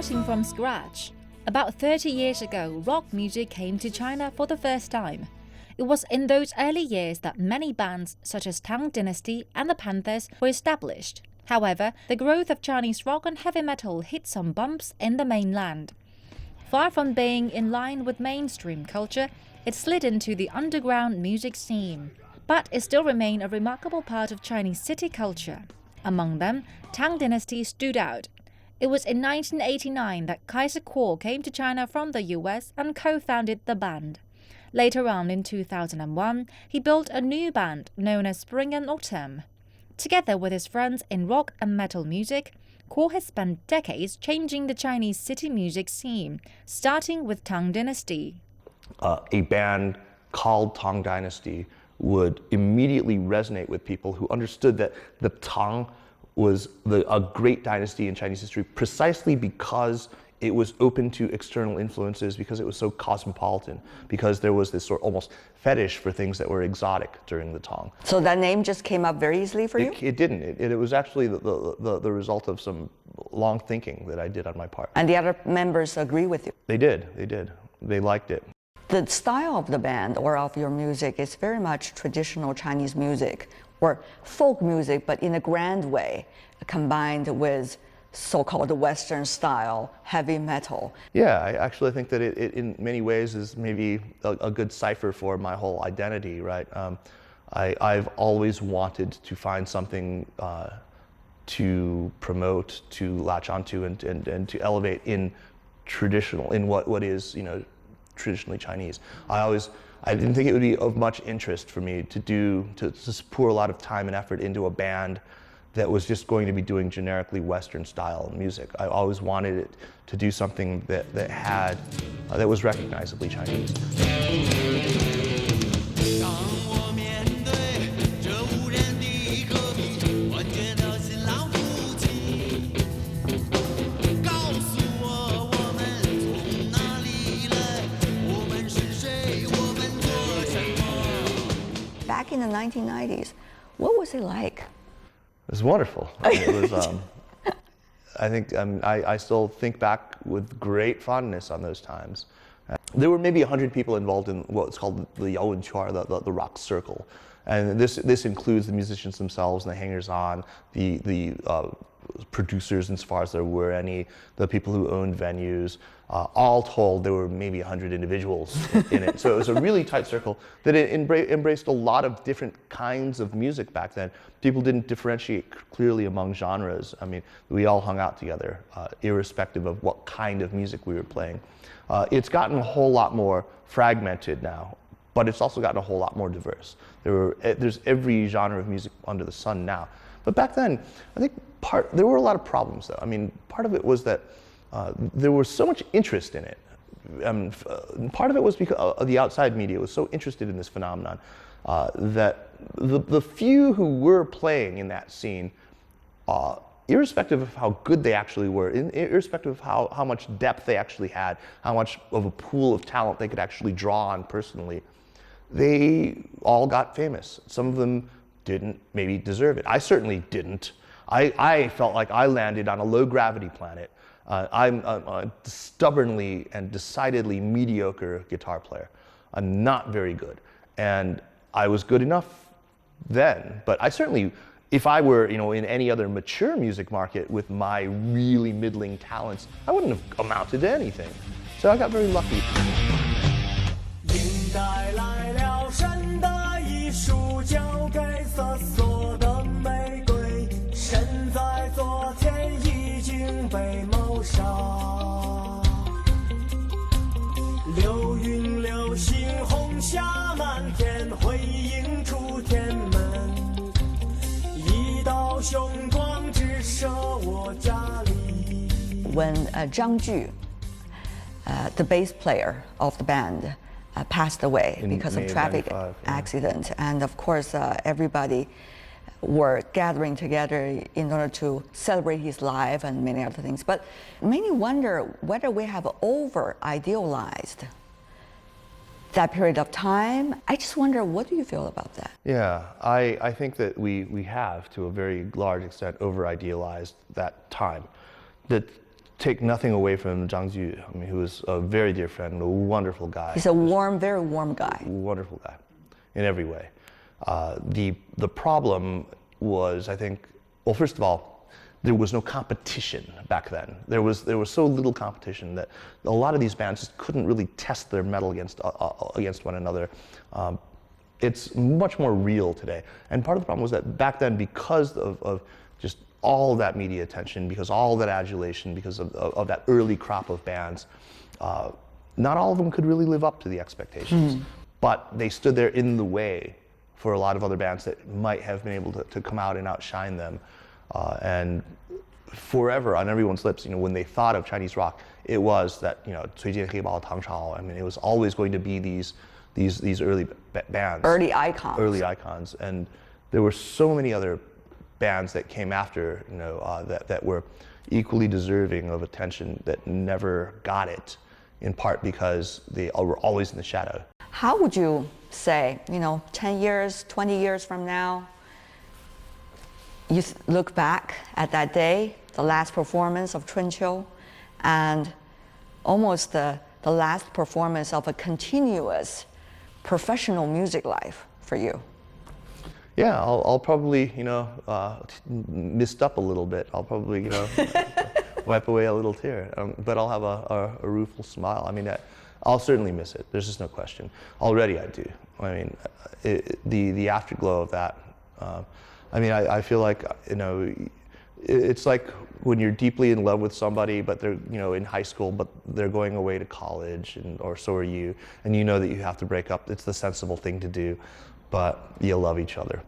starting from scratch. About 30 years ago, rock music came to China for the first time. It was in those early years that many bands such as Tang Dynasty and the Panthers were established. However, the growth of Chinese rock and heavy metal hit some bumps in the mainland. Far from being in line with mainstream culture, it slid into the underground music scene. But it still remained a remarkable part of Chinese city culture. Among them, Tang Dynasty stood out. It was in 1989 that Kaiser Ku came to China from the US and co-founded the band. Later on in 2001, he built a new band known as Spring and Autumn. Together with his friends in rock and metal music, Ku has spent decades changing the Chinese city music scene, starting with Tang Dynasty. A band called Tang Dynasty would immediately resonate with people who understood that the Tang was a great dynasty in Chinese history precisely because it was open to external influences, because it was so cosmopolitan, because there was this sort of almost fetish for things that were exotic during the Tang. So that name just came up very easily for you? It didn't. It was actually the result of some long thinking that I did on my part. And the other members agree with you? They did. They liked it. The style of the band or of your music is very much traditional Chinese music or folk music, but in a grand way, combined with so-called Western style heavy metal. Yeah, I actually think that it in many ways is maybe a good cipher for my whole identity, right? I've always wanted to find something to promote, to latch onto, and to elevate in traditional, in what is, traditionally Chinese. I didn't think it would be of much interest for me to pour a lot of time and effort into a band that was just going to be doing generically Western style music. I always wanted it to do something that was recognizably Chinese. Back in the 1990s, what was it like? It was wonderful. It was. I think I still think back with great fondness on those times. There were maybe 100 people involved in what's called the Yaowen Chuar, the rock circle, and this includes the musicians themselves and the hangers-on, the producers, as far as there were any, the people who owned venues. All told, there were maybe 100 individuals in it. So it was a really tight circle that it embraced a lot of different kinds of music back then. People didn't differentiate clearly among genres. I mean, we all hung out together, irrespective of what kind of music we were playing. It's gotten a whole lot more fragmented now, but it's also gotten a whole lot more diverse. There's every genre of music under the sun now. But back then, I think there were a lot of problems, though. I mean, part of it was that there was so much interest in it. Part of it was because the outside media was so interested in this phenomenon that the few who were playing in that scene, irrespective of how good they actually were, irrespective of how much depth they actually had, how much of a pool of talent they could actually draw on personally, they all got famous. Some of them didn't maybe deserve it. I certainly didn't. I felt like I landed on a low-gravity planet. I'm a stubbornly and decidedly mediocre guitar player. I'm not very good. And I was good enough then, but I certainly, if I were in any other mature music market with my really middling talents, I wouldn't have amounted to anything. So I got very lucky. 应带来了神的艺术，交给瑟索的玫瑰，身在昨天已经被谋杀。流云流星红霞满天，辉映出天门，一道雄光直射我家里。When Zhang Ju, the bass player of the band, passed away because of traffic accident, and of course everybody were gathering together in order to celebrate his life and many other things. But many wonder whether we have over-idealized that period of time. I just wonder, what do you feel about that? Yeah, I think that we have, to a very large extent, over-idealized that time. That take nothing away from Zhang Ju, I mean, who was a very dear friend, a wonderful guy. He's a warm, very warm guy. Wonderful guy, in every way. The problem was, I think, well, first of all, there was no competition back then. There was so little competition that a lot of these bands just couldn't really test their metal against one another. It's much more real today. And part of the problem was that back then, because of just all that media attention, because all that adulation, because of that early crop of bands, not all of them could really live up to the expectations. But they stood there in the way for a lot of other bands that might have been able to come out and outshine them. And forever on everyone's lips, you know, when they thought of Chinese rock, it was that, you know, 崔健黑豹唐朝. I mean, it was always going to be these early bands. Early icons. Early icons. And there were so many other bands that came after, you know, that were equally deserving of attention that never got it, in part because they were always in the shadow. How would you say, you know, 10 years, 20 years from now, you look back at that day, the last performance of Chunqiu, and almost the last performance of a continuous professional music life for you? Yeah, I'll probably, you know, mist up a little bit. I'll probably, you know, wipe away a little tear, but I'll have a rueful smile. I mean, I'll certainly miss it. There's just no question. Already I do. I mean, the afterglow of that. I mean, I feel like, you know, it's like when you're deeply in love with somebody, but they're, you know, in high school, but they're going away to college, or so are you, and you know that you have to break up. It's the sensible thing to do, but you love each other.